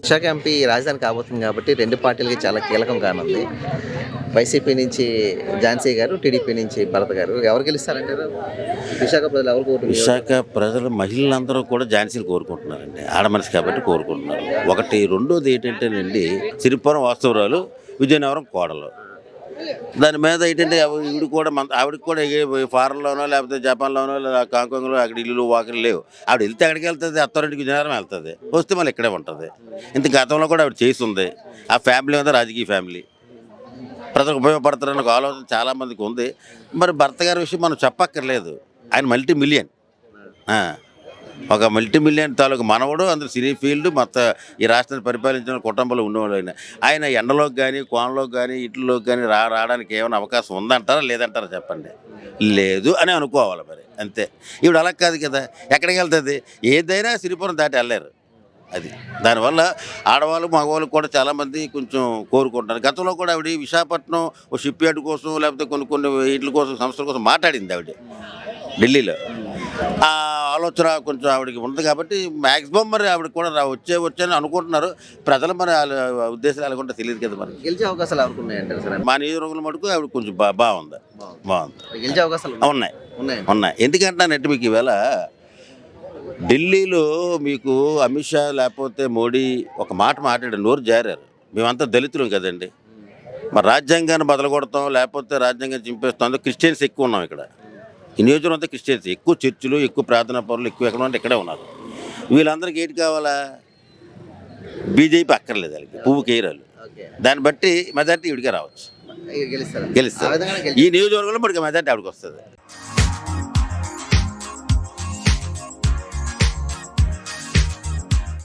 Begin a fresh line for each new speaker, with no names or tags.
Visakha MP రాజధాని కాబోతుంది కాబట్టి రెండు పార్టీలకి చాలా కీలకం కానుంది. వైసీపీ నుంచి ఝాన్సీ గారు, టీడీపీ నుంచి భరత్ గారు. ఎవరు గెలుస్తారంటారు? విశాఖ ప్రజలు ఎవరు ఓటు
విశాఖ ప్రజలు మహిళలందరూ కూడా ఝాన్సీని కోరుకుంటున్నారండి. ఆడ మనిషి కాబట్టి కోరుకుంటున్నారు. ఒకటి. రెండోది ఏంటంటేనండి, సిరిపురం వాస్తవరాలు, విజయనగరం కోడలు. దాని మీద ఏంటంటే ఈవిడ కూడా ఆవిడకి కూడా ఫారెన్లోనో లేకపోతే జపాన్లోనో లేదా హాంకాంగ్లో అక్కడ ఇల్లు వాకిలు లేవు. ఆవిడ వెళ్తే ఎక్కడికి వెళ్తుంది? అత్తారింటికి విజయనగరం వెళ్తుంది, వస్తే మళ్ళీ ఇక్కడే ఉంటుంది. ఇంత గతంలో కూడా ఆవిడ చేసి ఉంది. ఆ ఫ్యామిలీ ఉంది, రాజకీయ ఫ్యామిలీ. ప్రజలకు ఉపయోగపడతారని ఒక ఆలోచన చాలామందికి ఉంది. మరి భర్త గారి విషయం మనం చెప్పక్కర్లేదు. ఆయన మల్టీ మిలియన్, ఒక మల్టీ మిలియన్ తాలూకు మనవడు. అందులో సినీ ఫీల్డ్ మొత్తం ఈ రాష్ట్రాన్ని పరిపాలించిన కుటుంబంలో ఉండేవాళ్ళు. ఆయన ఎండలోకి కానీ కోనలోకి కానీ ఇంట్లోకి కానీ రావడానికి ఏమైనా అవకాశం ఉందంటారా లేదంటారా చెప్పండి? లేదు అని అనుకోవాలి మరి, అంతే. ఇప్పుడు అలా కాదు కదా, ఎక్కడికి వెళ్తుంది? ఏదైనా సిరిపురం దాటి వెళ్ళారు. అది దానివల్ల ఆడవాళ్ళు మగవాళ్ళు కూడా చాలామంది కొంచెం కోరుకుంటారు. గతంలో కూడా ఆవిడ విశాఖపట్నం ఓ షిప్ యార్డ్ కోసం లేకపోతే కొన్ని వీటి కోసం సంస్థల కోసం మాట్లాడింది ఆవిడ ఢిల్లీలో. ఆ ఆలోచన కొంచెం ఆవిడకి ఉంది కాబట్టి మ్యాక్సిమం మరి ఆవిడ కూడా వచ్చని అనుకుంటున్నారు ప్రజలు. మరి వాళ్ళ ఉద్దేశాలు అనుకుంటే తెలియదు కదా. మరి
గెలిచే అవకాశాలు ఎవరికి ఉన్నాయంటారు సార్?
మా నియోజకవర్గంలో మటుకు ఆవిడ కొంచెం బాగుంది.
గెలిచే అవకాశాలు
ఉన్నాయి. ఎందుకంటే మీకు ఈవేళ ఢిల్లీలో మీకు అమిత్ షా లేకపోతే మోడీ ఒక మాట మాట్లాడారు, నోరు జారారు. మేమంతా దళితులం కదండి, మరి రాజ్యాంగాన్ని బదలు కొడతాం లేకపోతే రాజ్యాంగాన్ని చింపేస్తాం. అందులో క్రిస్టియన్స్ ఎక్కువ ఉన్నాం ఇక్కడ. ఈ నియోజకవర్గం అంతా క్రిస్టియన్స్ ఎక్కువ, చర్చిలు ఎక్కువ, ప్రార్థనా పరులు ఎక్కువ ఎక్కడ ఉంటే ఇక్కడే ఉన్నారు. వీళ్ళందరికీ ఏంటి కావాలా? బీజేపీ అక్కర్లేదు, వాళ్ళకి పువ్వు కేరాలు. దాన్ని బట్టి మెజార్టీ ఈవిడికే రావచ్చు, గెలుస్తారు. ఈ నియోజకవర్గంలో మనకి మెజార్టీ ఆవిడకి వస్తుంది.